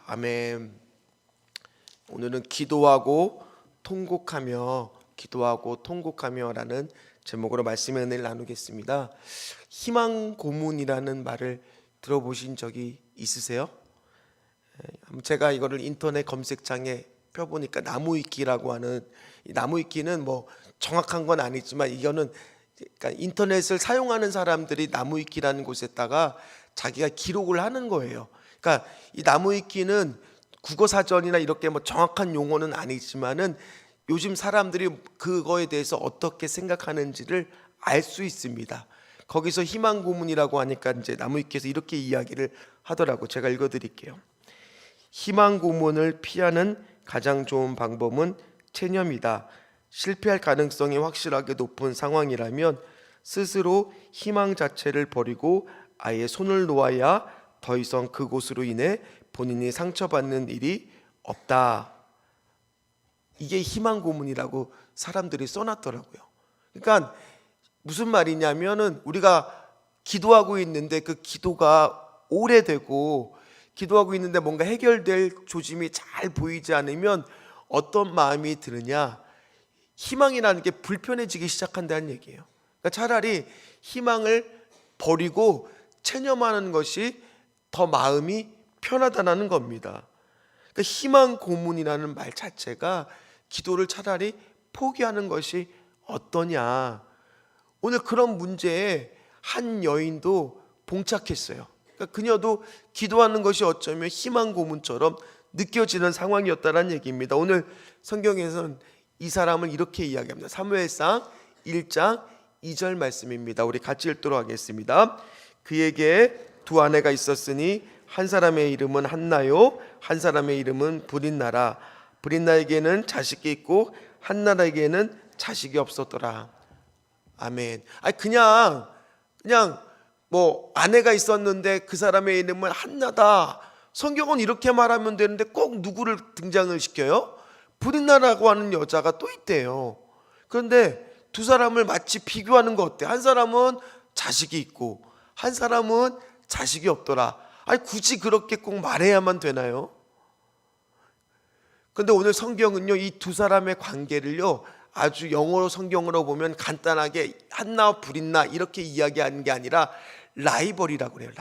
아멘. 오늘은 기도하고 통곡하며라는 제목으로 말씀의 은혜를 나누겠습니다. 희망 고문이라는 말을 들어보신 적이 있으세요? 제가 이거를 인터넷 검색창에 펴보니까 나무위키라고 하는, 이 나무위키는 뭐 정확한 건 아니지만 이거는 그러니까 인터넷을 사용하는 사람들이 나무위키라는 곳에다가 자기가 기록을 하는 거예요. 그러니까 이 나무위키는 국어사전이나 이렇게 뭐 정확한 용어는 아니지만은 요즘 사람들이 그거에 대해서 어떻게 생각하는지를 알 수 있습니다. 거기서 희망 고문이라고 하니까 이제 나무위키에서 이렇게 이야기를 하더라고. 제가 읽어드릴게요. 희망 고문을 피하는 가장 좋은 방법은 체념이다. 실패할 가능성이 확실하게 높은 상황이라면 스스로 희망 자체를 버리고 아예 손을 놓아야 더 이상 그곳으로 인해 본인이 상처받는 일이 없다. 이게 희망 고문이라고 사람들이 써놨더라고요. 그러니까 무슨 말이냐면은 우리가 기도하고 있는데 그 기도가 오래되고 기도하고 있는데 뭔가 해결될 조짐이 잘 보이지 않으면 어떤 마음이 드느냐? 희망이라는 게 불편해지기 시작한다는 얘기예요. 그러니까 차라리 희망을 버리고 체념하는 것이 더 마음이 편하다는 겁니다. 그러니까 희망 고문이라는 말 자체가 기도를 차라리 포기하는 것이 어떠냐. 오늘 그런 문제에 한 여인도 봉착했어요. 그러니까 그녀도 기도하는 것이 어쩌면 희망 고문처럼 느껴지는 상황이었다는 얘기입니다. 오늘 성경에서는 이 사람을 이렇게 이야기합니다. 사무엘상 1장 2절 말씀입니다. 우리 같이 읽도록 하겠습니다. 그에게 두 아내가 있었으니 한 사람의 이름은 한나요, 한 사람의 이름은 브릿나라. 브릿나에게는 자식이 있고 한나에게는 자식이 없었더라. 아멘. 그냥 뭐 아내가 있었는데 그 사람의 이름은 한나다. 성경은 이렇게 말하면 되는데 꼭 누구를 등장을 시켜요? 브릿나라고 하는 여자가 또 있대요. 그런데 두 사람을 마치 비교하는 거 어때? 한 사람은 자식이 있고 한 사람은 자식이 없더라. 굳이 그렇게 꼭 말해야만 되나요? 그런데 오늘 성경은요, 이 두 사람의 관계를요, 아주 영어로 성경으로 보면 간단하게 한나와 브릿나 이렇게 이야기하는 게 아니라 라이벌이라고 그래요.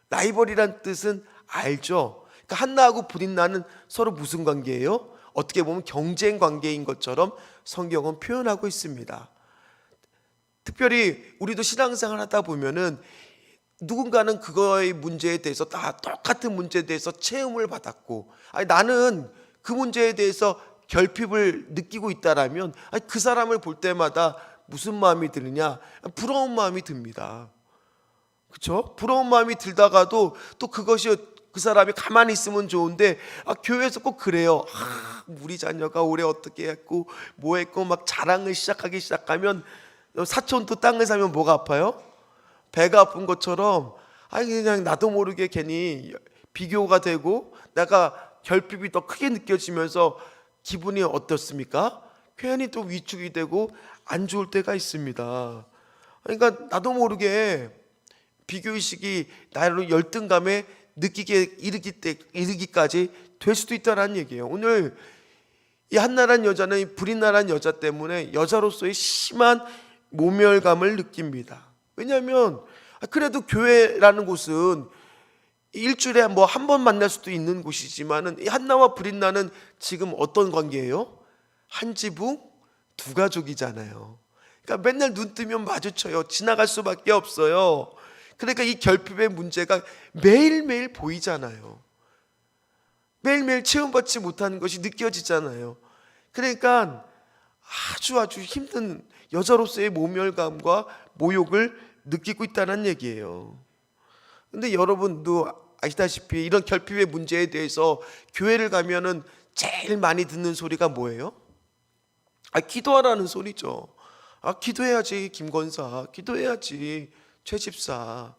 라이벌이란 뜻은 알죠? 그러니까 한나하고 브릿나는 서로 무슨 관계예요? 어떻게 보면 경쟁 관계인 것처럼 성경은 표현하고 있습니다. 특별히 우리도 신앙생활 하다 보면은 누군가는 그거의 문제에 대해서 다 똑같은 문제에 대해서 체험을 받았고, 나는 그 문제에 대해서 결핍을 느끼고 있다라면 그 사람을 볼 때마다 무슨 마음이 드느냐? 부러운 마음이 듭니다. 그렇죠? 부러운 마음이 들다가도 또 그것이 그 사람이 가만히 있으면 좋은데 교회에서 꼭 그래요. 우리 자녀가 올해 어떻게 했고 뭐 했고 막 자랑을 시작하면 사촌도 땅을 사면 뭐가 아파요? 배가 아픈 것처럼 그냥 나도 모르게 괜히 비교가 되고 내가 결핍이 더 크게 느껴지면서 기분이 어떻습니까? 괜히 또 위축이 되고 안 좋을 때가 있습니다. 그러니까 나도 모르게 비교의식이 나로 열등감에 이르기까지 될 수도 있다는 얘기예요. 오늘 이 한나란 여자는 이 브릿나란 여자 때문에 여자로서의 심한 모멸감을 느낍니다. 왜냐하면 그래도 교회라는 곳은 일주일에 뭐 한 번 만날 수도 있는 곳이지만은 이 한나와 브릿나는 지금 어떤 관계예요? 한 지붕 두 가족이잖아요. 그러니까 맨날 눈 뜨면 마주쳐요. 지나갈 수밖에 없어요. 그러니까 이 결핍의 문제가 매일매일 보이잖아요. 매일매일 체험받지 못하는 것이 느껴지잖아요. 그러니까 아주 힘든 여자로서의 모멸감과 모욕을 느끼고 있다는 얘기예요. 근데 여러분도 아시다시피 이런 결핍의 문제에 대해서 교회를 가면은 제일 많이 듣는 소리가 뭐예요? 기도하라는 소리죠. 기도해야지 김권사, 기도해야지 최 집사.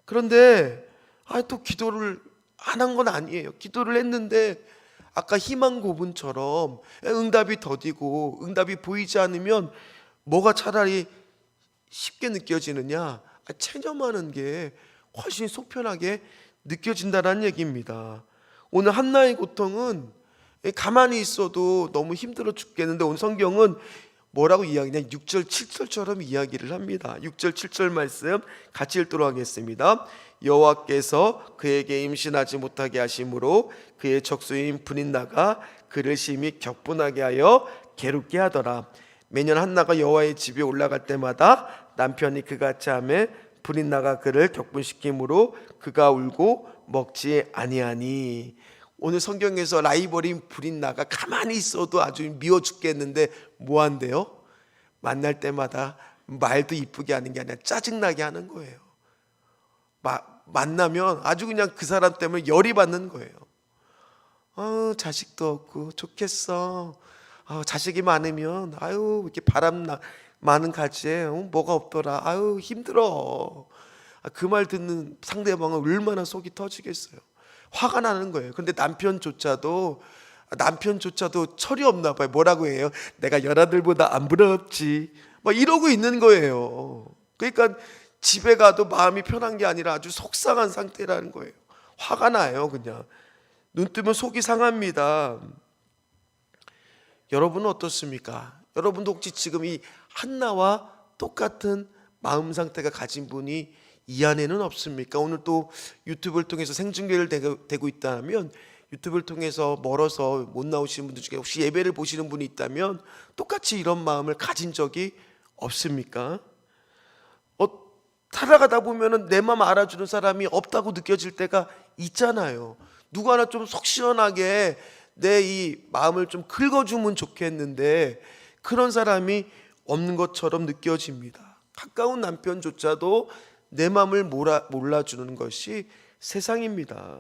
그런데 또 기도를 안 한 건 아니에요. 기도를 했는데 아까 희망 고문처럼 응답이 더디고 응답이 보이지 않으면 뭐가 차라리 쉽게 느껴지느냐? 체념하는 게 훨씬 속편하게 느껴진다는 얘기입니다. 오늘 한나의 고통은 가만히 있어도 너무 힘들어 죽겠는데 오늘 성경은 뭐라고 이야기냐? 6절 7절처럼 이야기를 합니다. 6절 7절 말씀 같이 읽도록 하겠습니다. 여호와께서 그에게 임신하지 못하게 하심으로 그의 척수인 브릿나가 그를 심히 격분하게 하여 괴롭게 하더라. 매년 한나가 여호와의 집에 올라갈 때마다 남편이 그같이 하매 브릿나가 그를 격분시키므로 그가 울고 먹지 아니하니. 오늘 성경에서 라이벌인 브릿나가 가만히 있어도 아주 미워 죽겠는데 뭐 한대요? 만날 때마다 말도 이쁘게 하는 게 아니라 짜증나게 하는 거예요. 만나면 아주 그냥 그 사람 때문에 열이 받는 거예요. 자식도 없고 좋겠어. 자식이 많으면 아유 이렇게 많은 가지에 뭐가 없더라. 아유 힘들어. 그 말 듣는 상대방은 얼마나 속이 터지겠어요. 화가 나는 거예요. 근데 남편조차도 철이 없나 봐요. 뭐라고 해요? 내가 여자들보다 안 부럽지. 막 이러고 있는 거예요. 그러니까 집에 가도 마음이 편한 게 아니라 아주 속상한 상태라는 거예요. 화가 나요. 그냥 눈 뜨면 속이 상합니다. 여러분은 어떻습니까? 여러분도 혹시 지금 이 한나와 똑같은 마음 상태가 가진 분이 이 안에는 없습니까? 오늘 또 유튜브를 통해서 생중계를 되고 있다면 유튜브를 통해서 멀어서 못 나오시는 분들 중에 혹시 예배를 보시는 분이 있다면 똑같이 이런 마음을 가진 적이 없습니까? 살아가다 보면은 내 마음 알아주는 사람이 없다고 느껴질 때가 있잖아요. 누구 하나 좀 속 시원하게 내 이 마음을 좀 긁어주면 좋겠는데 그런 사람이 없는 것처럼 느껴집니다. 가까운 남편조차도 내 마음을 몰라주는 것이 세상입니다.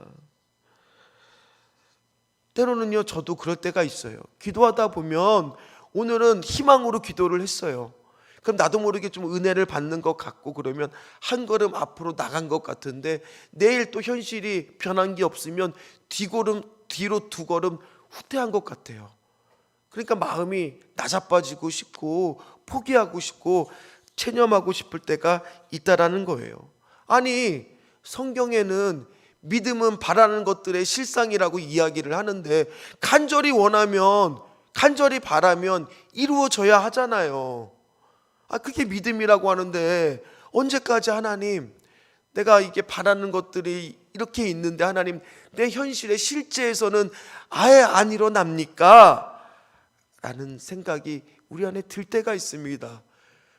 때로는요, 저도 그럴 때가 있어요. 기도하다 보면 오늘은 희망으로 기도를 했어요. 그럼 나도 모르게 좀 은혜를 받는 것 같고 그러면 한 걸음 앞으로 나간 것 같은데 내일 또 현실이 변한 게 없으면 뒤로 두 걸음 후퇴한 것 같아요. 그러니까 마음이 나자빠지고 싶고 포기하고 싶고 체념하고 싶을 때가 있다라는 거예요. 아니 성경에는 믿음은 바라는 것들의 실상이라고 이야기를 하는데 간절히 바라면 이루어져야 하잖아요. 그게 믿음이라고 하는데 언제까지 하나님 내가 이게 바라는 것들이 이렇게 있는데 하나님 내 현실의 실제에서는 아예 안 일어납니까? 라는 생각이 우리 안에 들 때가 있습니다.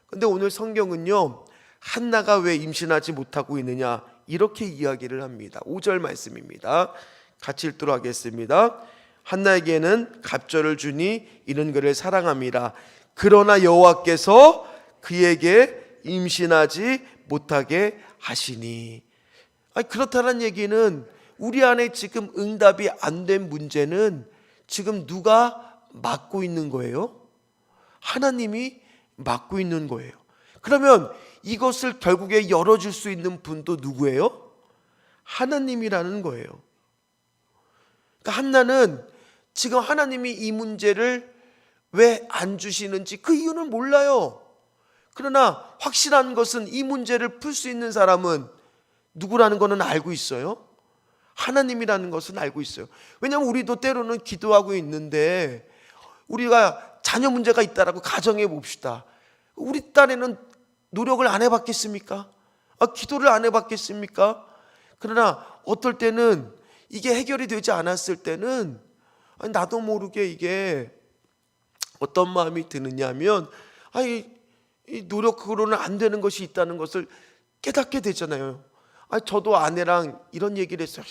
근데 오늘 성경은요 한나가 왜 임신하지 못하고 있느냐 이렇게 이야기를 합니다. 5절 말씀입니다. 같이 읽도록 하겠습니다. 한나에게는 갑절을 주니 이는 그를 사랑함이라. 그러나 여호와께서 그에게 임신하지 못하게 하시니. 그렇다는 얘기는 우리 안에 지금 응답이 안 된 문제는 지금 누가 막고 있는 거예요? 하나님이 막고 있는 거예요. 그러면 이것을 결국에 열어줄 수 있는 분도 누구예요? 하나님이라는 거예요. 그러니까 한나는 지금 하나님이 이 문제를 왜 안 주시는지 그 이유는 몰라요. 그러나 확실한 것은 이 문제를 풀 수 있는 사람은 누구라는 것은 알고 있어요. 하나님이라는 것은 알고 있어요. 왜냐하면 우리도 때로는 기도하고 있는데 우리가 자녀 문제가 있다라고 가정해 봅시다. 우리 딴에는 노력을 안 해봤겠습니까? 기도를 안 해봤겠습니까? 그러나 어떨 때는 이게 해결이 되지 않았을 때는 나도 모르게 이게 어떤 마음이 드느냐면 이 노력으로는 안 되는 것이 있다는 것을 깨닫게 되잖아요. 저도 아내랑 이런 얘기를 했어요.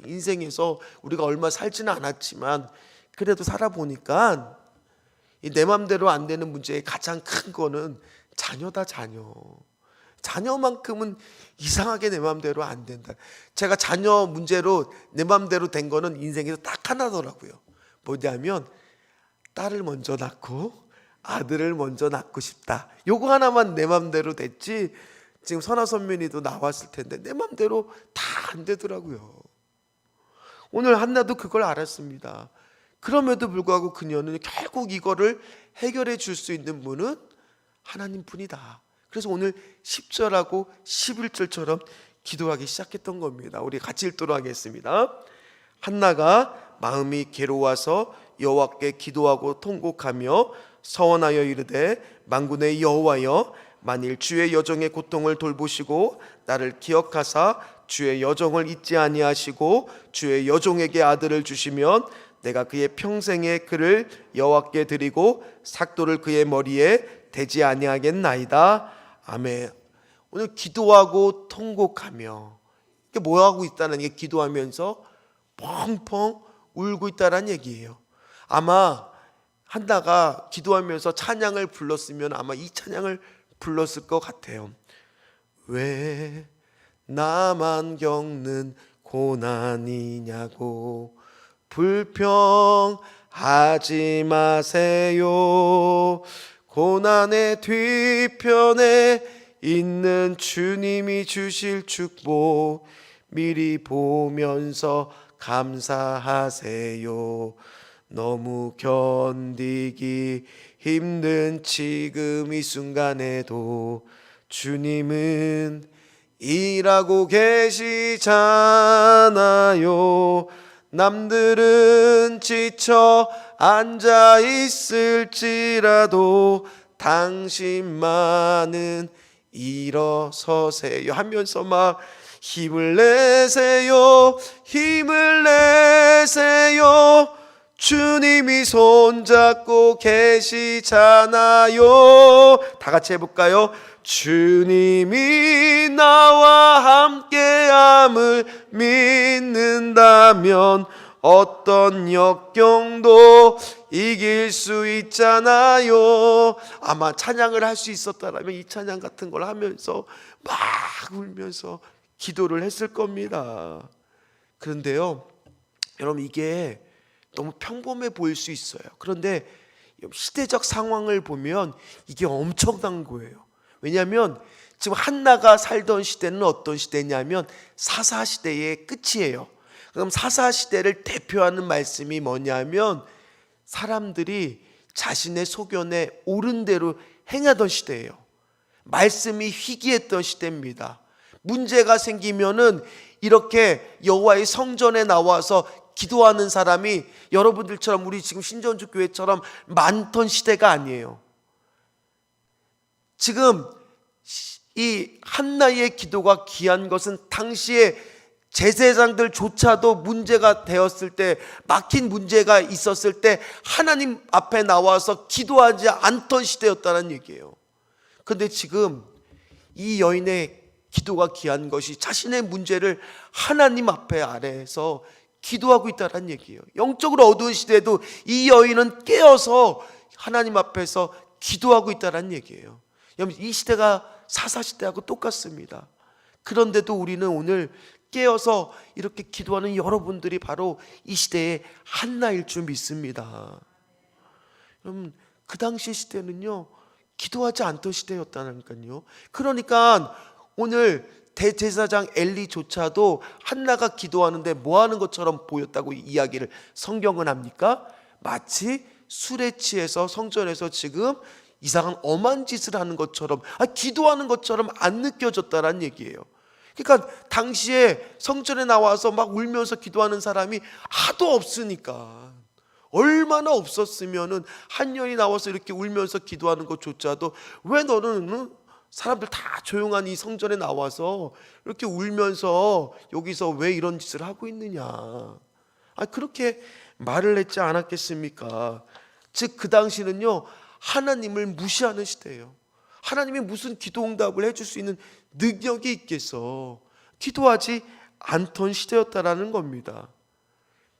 인생에서 우리가 얼마 살지는 않았지만 그래도 살아보니까 내 맘대로 안 되는 문제의 가장 큰 거는 자녀다. 자녀만큼은 이상하게 내 맘대로 안 된다. 제가 자녀 문제로 내 맘대로 된 거는 인생에서 딱 하나더라고요. 뭐냐면 딸을 먼저 낳고 아들을 먼저 낳고 싶다. 요거 하나만 내 맘대로 됐지 지금 선화선민이도 나왔을 텐데 내 맘대로 다 안 되더라고요. 오늘 한나도 그걸 알았습니다. 그럼에도 불구하고 그녀는 결국 이거를 해결해 줄 수 있는 분은 하나님 뿐이다. 그래서 오늘 10절하고 11절처럼 기도하기 시작했던 겁니다. 우리 같이 읽도록 하겠습니다. 한나가 마음이 괴로워서 여호와께 기도하고 통곡하며 서원하여 이르되 만군의 여호와여, 만일 주의 여종의 고통을 돌보시고 나를 기억하사 주의 여종을 잊지 아니하시고 주의 여종에게 아들을 주시면 내가 그의 평생의 그를 여호와께 드리고 삭도를 그의 머리에 대지 아니하겠나이다. 아멘. 오늘 기도하고 통곡하며, 이게 뭐 하고 있다는 게, 기도하면서 펑펑 울고 있다는 얘기예요. 아마 한나가 기도하면서 찬양을 불렀으면 아마 이 찬양을 불렀을 것 같아요. 왜 나만 겪는 고난이냐고 불평하지 마세요. 고난의 뒤편에 있는 주님이 주실 축복 미리 보면서 감사하세요. 너무 견디기 힘든 지금 이 순간에도 주님은 일하고 계시잖아요. 남들은 지쳐 앉아 있을지라도 당신만은 일어서세요 하면서 막 힘을 내세요, 힘을 내세요. 주님이 손잡고 계시잖아요. 다 같이 해볼까요? 주님이 나와 함께함을 믿는다면 어떤 역경도 이길 수 있잖아요. 아마 찬양을 할 수 있었다면 이 찬양 같은 걸 하면서 막 울면서 기도를 했을 겁니다. 그런데요, 여러분, 이게 너무 평범해 보일 수 있어요. 그런데 시대적 상황을 보면 이게 엄청난 거예요. 왜냐하면 지금 한나가 살던 시대는 어떤 시대냐면 사사시대의 끝이에요. 그럼 사사시대를 대표하는 말씀이 뭐냐면 사람들이 자신의 소견에 옳은 대로 행하던 시대예요. 말씀이 희귀했던 시대입니다. 문제가 생기면은 이렇게 여호와의 성전에 나와서 기도하는 사람이 여러분들처럼 우리 지금 신전주 교회처럼 많던 시대가 아니에요. 지금 이 한나의 기도가 귀한 것은 당시에 제사장들조차도 문제가 되었을 때, 막힌 문제가 있었을 때 하나님 앞에 나와서 기도하지 않던 시대였다는 얘기예요. 그런데 지금 이 여인의 기도가 귀한 것이 자신의 문제를 하나님 앞에 아래에서 기도하고 있다는 얘기예요. 영적으로 어두운 시대에도 이 여인은 깨어서 하나님 앞에서 기도하고 있다는 얘기예요. 여러분, 이 시대가 사사시대하고 똑같습니다. 그런데도 우리는 오늘 깨어서 이렇게 기도하는 여러분들이 바로 이 시대의 한나일 줄 믿습니다. 여러분, 그 당시 시대는요, 기도하지 않던 시대였다니까요. 그러니까 오늘 대제사장 엘리조차도 한나가 기도하는데 뭐 하는 것처럼 보였다고 이야기를 성경은 합니까? 마치 술에 취해서 성전에서 지금 이상한 엄한 짓을 하는 것처럼, 기도하는 것처럼 안 느껴졌다는 얘기예요. 그러니까 당시에 성전에 나와서 막 울면서 기도하는 사람이 하도 없으니까, 얼마나 없었으면은 한 년이 나와서 이렇게 울면서 기도하는 것조차도 왜 너는 사람들 다 조용한 이 성전에 나와서 이렇게 울면서 여기서 왜 이런 짓을 하고 있느냐, 그렇게 말을 했지 않았겠습니까? 즉 그 당시는요, 하나님을 무시하는 시대예요. 하나님이 무슨 기도 응답을 해줄 수 있는 능력이 있겠어. 기도하지 않던 시대였다라는 겁니다.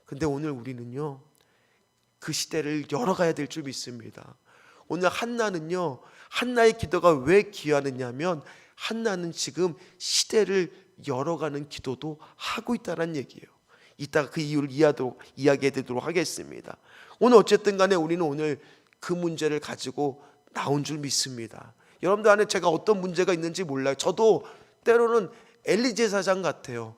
근데 오늘 우리는요, 그 시대를 열어가야 될 줄 믿습니다. 오늘 한나는요, 한나의 기도가 왜 귀하느냐면 한나는 지금 시대를 열어가는 기도도 하고 있다는 얘기예요. 이따가 그 이유를 이야기해 드리도록 하겠습니다. 오늘 어쨌든 간에 우리는 오늘 그 문제를 가지고 나온 줄 믿습니다. 여러분들 안에 제가 어떤 문제가 있는지 몰라요. 저도 때로는 엘리 제사장 같아요.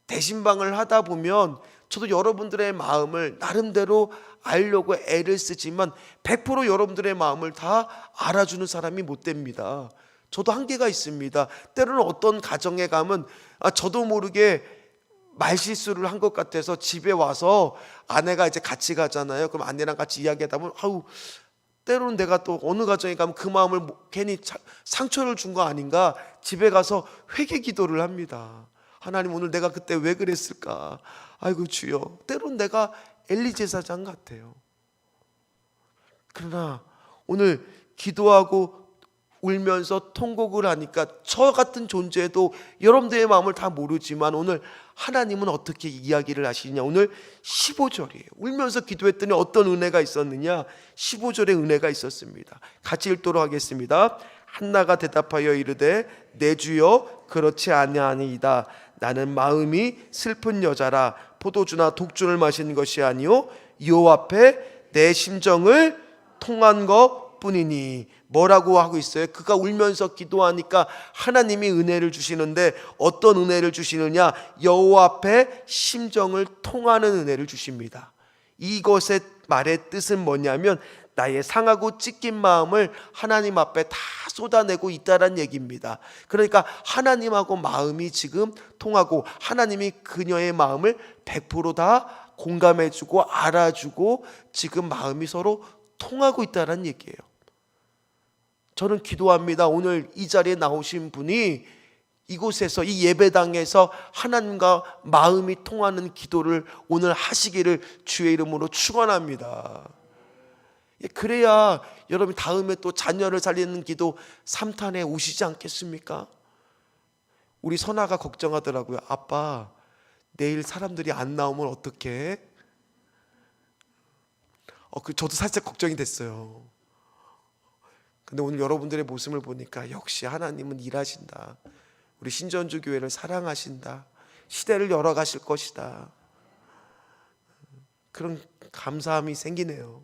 대신방을 하다 보면 저도 여러분들의 마음을 나름대로 알려고 애를 쓰지만 100% 여러분들의 마음을 다 알아주는 사람이 못 됩니다. 저도 한계가 있습니다. 때로는 어떤 가정에 가면 저도 모르게 말실수를 한 것 같아서 집에 와서 아내가 이제 같이 가잖아요. 그럼 아내랑 같이 이야기하다 보면 때로는 내가 또 어느 가정에 가면 그 마음을 괜히 상처를 준 거 아닌가, 집에 가서 회개 기도를 합니다. 하나님, 오늘 내가 그때 왜 그랬을까? 아이고 주여, 때로는 내가 엘리 제사장 같아요. 그러나 오늘 기도하고 울면서 통곡을 하니까 저 같은 존재도 여러분들의 마음을 다 모르지만 오늘 하나님은 어떻게 이야기를 하시느냐. 오늘 15절이에요. 울면서 기도했더니 어떤 은혜가 있었느냐. 15절에 은혜가 있었습니다. 같이 읽도록 하겠습니다. 한나가 대답하여 이르되 내 주여 그렇지 아니하니이다. 나는 마음이 슬픈 여자라. 포도주나 독주를 마신 것이 아니요 여호와 앞에 내 심정을 통한 것뿐이니. 뭐라고 하고 있어요? 그가 울면서 기도하니까 하나님이 은혜를 주시는데 어떤 은혜를 주시느냐? 여호와 앞에 심정을 통하는 은혜를 주십니다. 이것의 말의 뜻은 뭐냐면 나의 상하고 찢긴 마음을 하나님 앞에 다 쏟아내고 있다는 얘기입니다. 그러니까 하나님하고 마음이 지금 통하고 하나님이 그녀의 마음을 100%다 공감해주고 알아주고 지금 마음이 서로 통하고 있다는 얘기예요. 저는 기도합니다. 오늘 이 자리에 나오신 분이 이곳에서, 이 예배당에서 하나님과 마음이 통하는 기도를 오늘 하시기를 주의 이름으로 축원합니다. 그래야 여러분 다음에 또 자녀를 살리는 기도 3탄에 오시지 않겠습니까? 우리 선아가 걱정하더라고요. 아빠, 내일 사람들이 안 나오면 어떡해? 저도 살짝 걱정이 됐어요. 근데 오늘 여러분들의 모습을 보니까 역시 하나님은 일하신다. 우리 신전주 교회를 사랑하신다. 시대를 열어가실 것이다. 그런 감사함이 생기네요.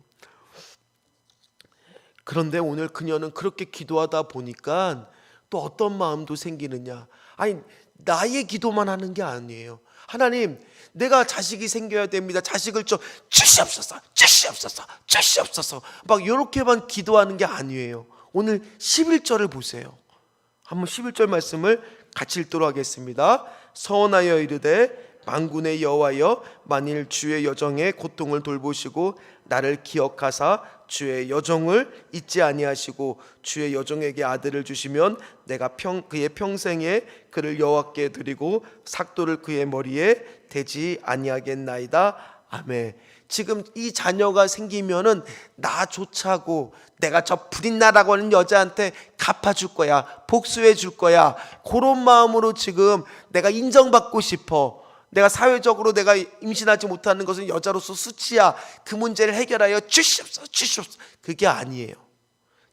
그런데 오늘 그녀는 그렇게 기도하다 보니까 또 어떤 마음도 생기느냐. 아니, 나의 기도만 하는 게 아니에요. 하나님, 내가 자식이 생겨야 됩니다. 자식을 좀 주시옵소서, 주시옵소서, 주시옵소서. 막 이렇게만 기도하는 게 아니에요. 오늘 11절을 보세요. 한번 11절 말씀을 같이 읽도록 하겠습니다. 서원하여 이르되 만군의 여호와여, 만일 주의 여정의 고통을 돌보시고 나를 기억하사 주의 여정을 잊지 아니하시고 주의 여정에게 아들을 주시면 내가 그의 평생에 그를 여호와께 드리고 삭도를 그의 머리에 대지 아니하겠나이다. 아멘. 지금 이 자녀가 생기면은 나조차고 내가 저 브린나라고 하는 여자한테 갚아줄 거야, 복수해 줄 거야, 그런 마음으로 지금 내가 인정받고 싶어. 내가 사회적으로 내가 임신하지 못하는 것은 여자로서 수치야. 그 문제를 해결하여 주시옵소서, 주시옵소서. 그게 아니에요.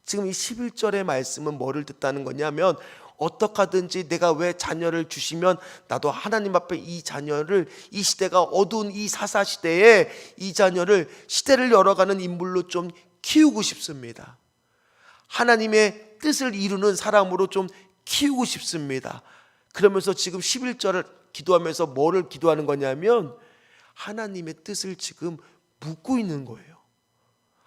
지금 이 11절의 말씀은 뭐를 뜻하는 거냐면 어떻게 하든지 내가 왜 자녀를 주시면 나도 하나님 앞에 이 자녀를, 이 시대가 어두운 이 사사시대에 이 자녀를 시대를 열어가는 인물로 좀 키우고 싶습니다. 하나님의 뜻을 이루는 사람으로 좀 키우고 싶습니다. 그러면서 지금 11절을 기도하면서 뭐를 기도하는 거냐면 하나님의 뜻을 지금 묻고 있는 거예요.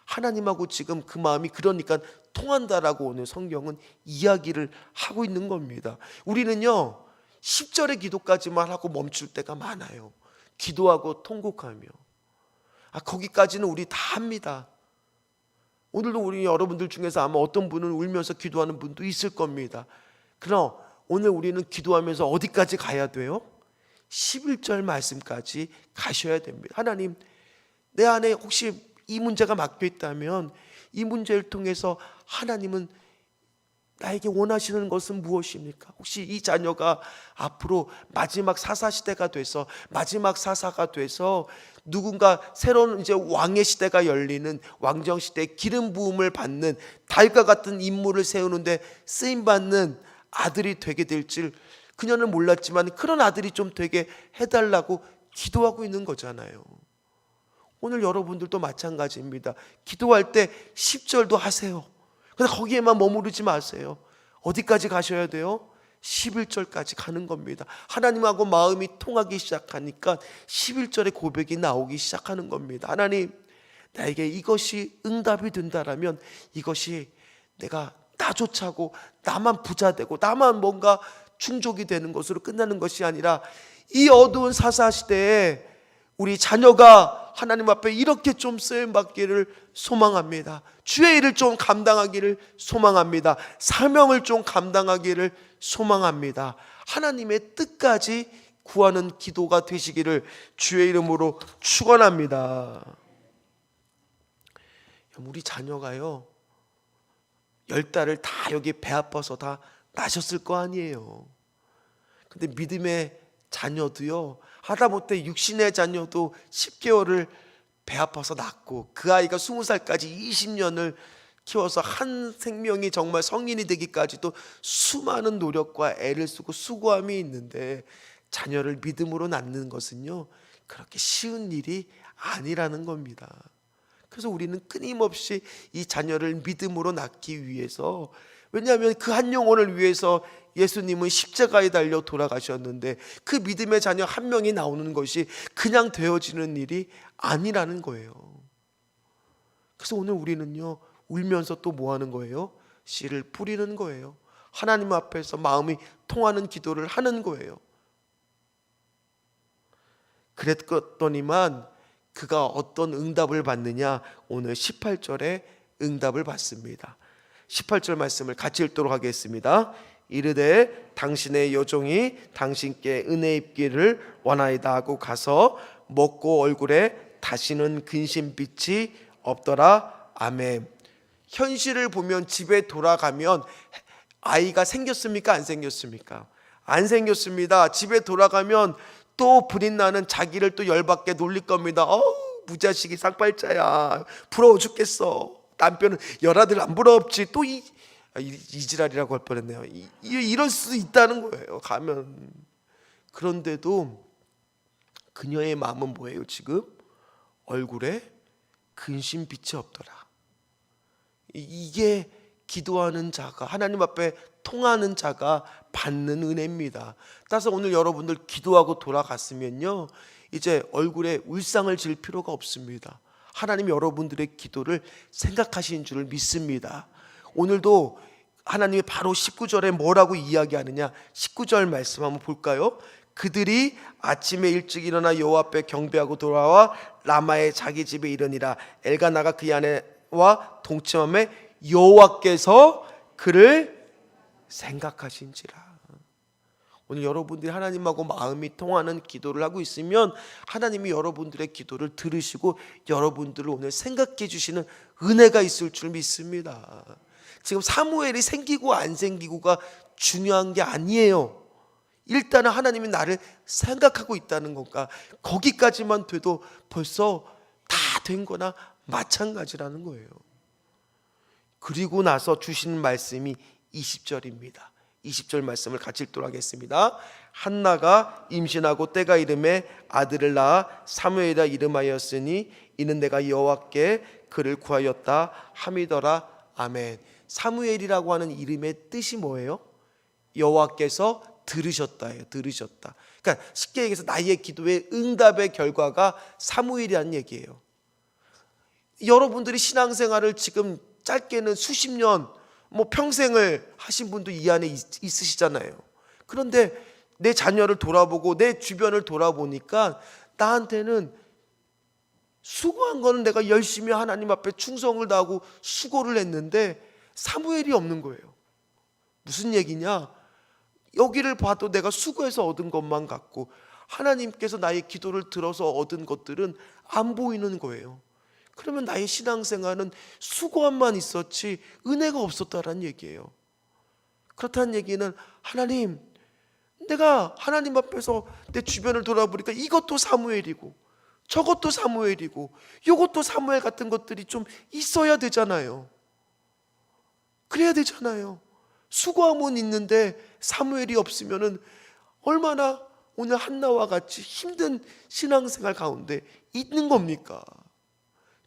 하나님하고 지금 그 마음이 그러니까 통한다라고 오늘 성경은 이야기를 하고 있는 겁니다. 우리는요 10절의 기도까지만 하고 멈출 때가 많아요. 기도하고 통곡하며 거기까지는 우리 다 합니다. 오늘도 우리 여러분들 중에서 아마 어떤 분은 울면서 기도하는 분도 있을 겁니다. 그러나 오늘 우리는 기도하면서 어디까지 가야 돼요? 11절 말씀까지 가셔야 됩니다. 하나님, 내 안에 혹시 이 문제가 막혀 있다면 이 문제를 통해서 하나님은 나에게 원하시는 것은 무엇입니까? 혹시 이 자녀가 앞으로 마지막 사사시대가 돼서 마지막 사사가 돼서 누군가 새로운 이제 왕의 시대가 열리는 왕정시대 기름 부음을 받는 다윗과 같은 인물을 세우는데 쓰임받는 아들이 되게 될지 그녀는 몰랐지만 그런 아들이 좀 되게 해달라고 기도하고 있는 거잖아요. 오늘 여러분들도 마찬가지입니다. 기도할 때 10절도 하세요. 근데 거기에만 머무르지 마세요. 어디까지 가셔야 돼요? 11절까지 가는 겁니다. 하나님하고 마음이 통하기 시작하니까 11절의 고백이 나오기 시작하는 겁니다. 하나님, 나에게 이것이 응답이 된다라면 이것이 내가 나조차고 나만 부자 되고 나만 뭔가 충족이 되는 것으로 끝나는 것이 아니라 이 어두운 사사시대에 우리 자녀가 하나님 앞에 이렇게 좀 쓰임받기를 소망합니다. 주의 일을 좀 감당하기를 소망합니다. 사명을 좀 감당하기를 소망합니다. 하나님의 뜻까지 구하는 기도가 되시기를 주의 이름으로 축원합니다. 우리 자녀가요 10달을 다 여기 배 아파서 다 나셨을 거 아니에요. 근데 믿음의 자녀도요 하다못해 육신의 자녀도 10개월을 배 아파서 낳고 그 아이가 20살까지 20년을 키워서 한 생명이 정말 성인이 되기까지도 수많은 노력과 애를 쓰고 수고함이 있는데 자녀를 믿음으로 낳는 것은요 그렇게 쉬운 일이 아니라는 겁니다. 그래서 우리는 끊임없이 이 자녀를 믿음으로 낳기 위해서, 왜냐하면 그 한 영혼을 위해서 예수님은 십자가에 달려 돌아가셨는데 그 믿음의 자녀 한 명이 나오는 것이 그냥 되어지는 일이 아니라는 거예요. 그래서 오늘 우리는요 울면서 또 뭐 하는 거예요? 씨를 뿌리는 거예요. 하나님 앞에서 마음이 통하는 기도를 하는 거예요. 그랬더니만 그가 어떤 응답을 받느냐, 오늘 18절에 응답을 받습니다. 18절 말씀을 같이 읽도록 하겠습니다. 이르되 당신의 여종이 당신께 은혜 입기를 원하이다 하고 가서 먹고 얼굴에 다시는 근심빛이 없더라. 아멘. 현실을 보면 집에 돌아가면 아이가 생겼습니까? 안 생겼습니까? 안 생겼습니다. 집에 돌아가면 또 불이 나는 자기를 또 열받게 놀릴 겁니다. 무자식이 삭발자야, 부러워 죽겠어. 남편은 열아들 안 부럽지. 또 이지랄이라고 할 뻔했네요. 이럴 수 있다는 거예요 가면. 그런데도 그녀의 마음은 뭐예요? 지금 얼굴에 근심빛이 없더라. 이게 기도하는 자가, 하나님 앞에 통하는 자가 받는 은혜입니다. 따라서 오늘 여러분들 기도하고 돌아갔으면요 이제 얼굴에 울상을 질 필요가 없습니다. 하나님 여러분들의 기도를 생각하시는 줄을 믿습니다. 오늘도 하나님이 바로 19절에 뭐라고 이야기하느냐, 19절 말씀 한번 볼까요? 그들이 아침에 일찍 일어나 여호와 앞에 경배하고 돌아와 라마의 자기 집에 이르니라. 엘가나가 그 아내와 동침함에 여호와께서 그를 생각하신지라. 오늘 여러분들이 하나님하고 마음이 통하는 기도를 하고 있으면 하나님이 여러분들의 기도를 들으시고 여러분들을 오늘 생각해 주시는 은혜가 있을 줄 믿습니다. 지금 사무엘이 생기고 안 생기고가 중요한 게 아니에요. 일단은 하나님이 나를 생각하고 있다는 건가, 거기까지만 돼도 벌써 다 된 거나 마찬가지라는 거예요. 그리고 나서 주신 말씀이 20절입니다. 20절 말씀을 같이 읽도록 하겠습니다. 한나가 임신하고 때가 이름에 아들을 낳아 사무엘이라 이름하였으니 이는 내가 여호와께 그를 구하였다 함이더라. 아멘. 사무엘이라고 하는 이름의 뜻이 뭐예요? 여호와께서 들으셨다예요. 들으셨다. 그러니까 쉽게 얘기해서 나의 기도의 응답의 결과가 사무엘이라는 얘기예요. 여러분들이 신앙생활을 지금 짧게는 수십 년, 평생을 하신 분도 이 안에 있으시잖아요. 그런데 내 자녀를 돌아보고 내 주변을 돌아보니까 나한테는 수고한 거는 내가 열심히 하나님 앞에 충성을 다하고 수고를 했는데 사무엘이 없는 거예요. 무슨 얘기냐? 여기를 봐도 내가 수고해서 얻은 것만 같고 하나님께서 나의 기도를 들어서 얻은 것들은 안 보이는 거예요. 그러면 나의 신앙생활은 수고함만 있었지 은혜가 없었다라는 얘기예요. 그렇다는 얘기는 하나님, 내가 하나님 앞에서 내 주변을 돌아보니까 이것도 사무엘이고 저것도 사무엘이고 이것도 사무엘 같은 것들이 좀 있어야 되잖아요. 그래야 되잖아요. 수고함은 있는데 사무엘이 없으면은 얼마나 오늘 한나와 같이 힘든 신앙생활 가운데 있는 겁니까?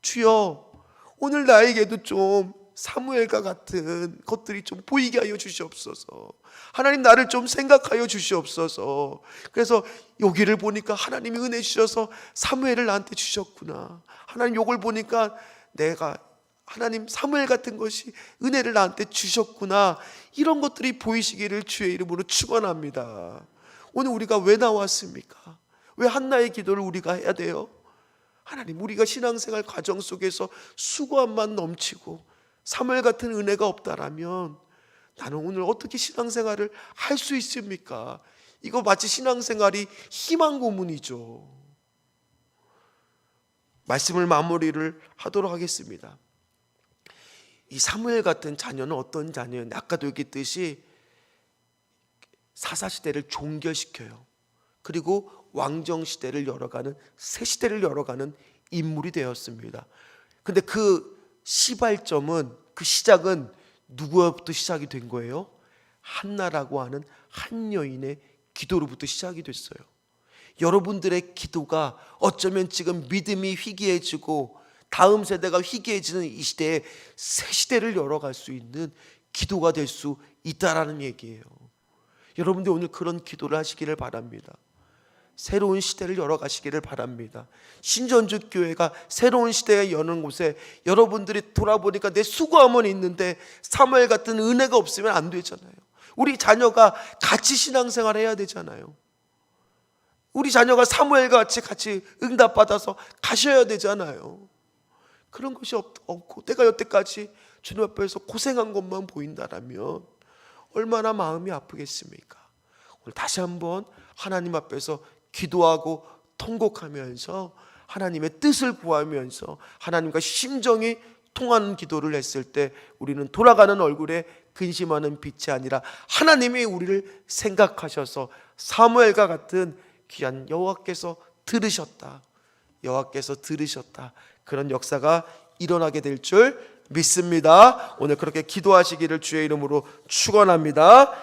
주여, 오늘 나에게도 좀 사무엘과 같은 것들이 좀 보이게 하여 주시옵소서. 하나님, 나를 좀 생각하여 주시옵소서. 그래서 여기를 보니까 하나님이 은혜 주셔서 사무엘을 나한테 주셨구나. 하나님, 요걸 보니까 내가 하나님 사무엘 같은 것이 은혜를 나한테 주셨구나. 이런 것들이 보이시기를 주의 이름으로 축원합니다. 오늘 우리가 왜 나왔습니까? 왜 한나의 기도를 우리가 해야 돼요? 하나님, 우리가 신앙생활 과정 속에서 수고함만 넘치고 사무엘 같은 은혜가 없다라면 나는 오늘 어떻게 신앙생활을 할 수 있습니까? 이거 마치 신앙생활이 희망 고문이죠. 말씀을 마무리를 하도록 하겠습니다. 이 사무엘 같은 자녀는 어떤 자녀였냐? 아까도 얘기했듯이 사사시대를 종결시켜요. 그리고 왕정시대를 열어가는, 새 시대를 열어가는 인물이 되었습니다. 근데 그 시발점은, 그 시작은 누구로부터 시작이 된 거예요? 한나라고 하는 한 여인의 기도로부터 시작이 됐어요. 여러분들의 기도가 어쩌면 지금 믿음이 희귀해지고 다음 세대가 희귀해지는 이 시대에 새 시대를 열어갈 수 있는 기도가 될 수 있다라는 얘기예요. 여러분들 오늘 그런 기도를 하시기를 바랍니다. 새로운 시대를 열어가시기를 바랍니다. 신전주교회가 새로운 시대에 여는 곳에 여러분들이 돌아보니까 내 수고함은 있는데 사무엘 같은 은혜가 없으면 안 되잖아요. 우리 자녀가 같이 신앙생활 해야 되잖아요. 우리 자녀가 사무엘과 같이 응답받아서 가셔야 되잖아요. 그런 것이 없고 내가 여태까지 주님 앞에서 고생한 것만 보인다라면 얼마나 마음이 아프겠습니까? 오늘 다시 한번 하나님 앞에서 기도하고 통곡하면서 하나님의 뜻을 구하면서 하나님과 심정이 통하는 기도를 했을 때 우리는 돌아가는 얼굴에 근심하는 빛이 아니라 하나님이 우리를 생각하셔서 사무엘과 같은 귀한 여호와께서 들으셨다, 여호와께서 들으셨다, 그런 역사가 일어나게 될 줄 믿습니다. 오늘 그렇게 기도하시기를 주의 이름으로 축원합니다.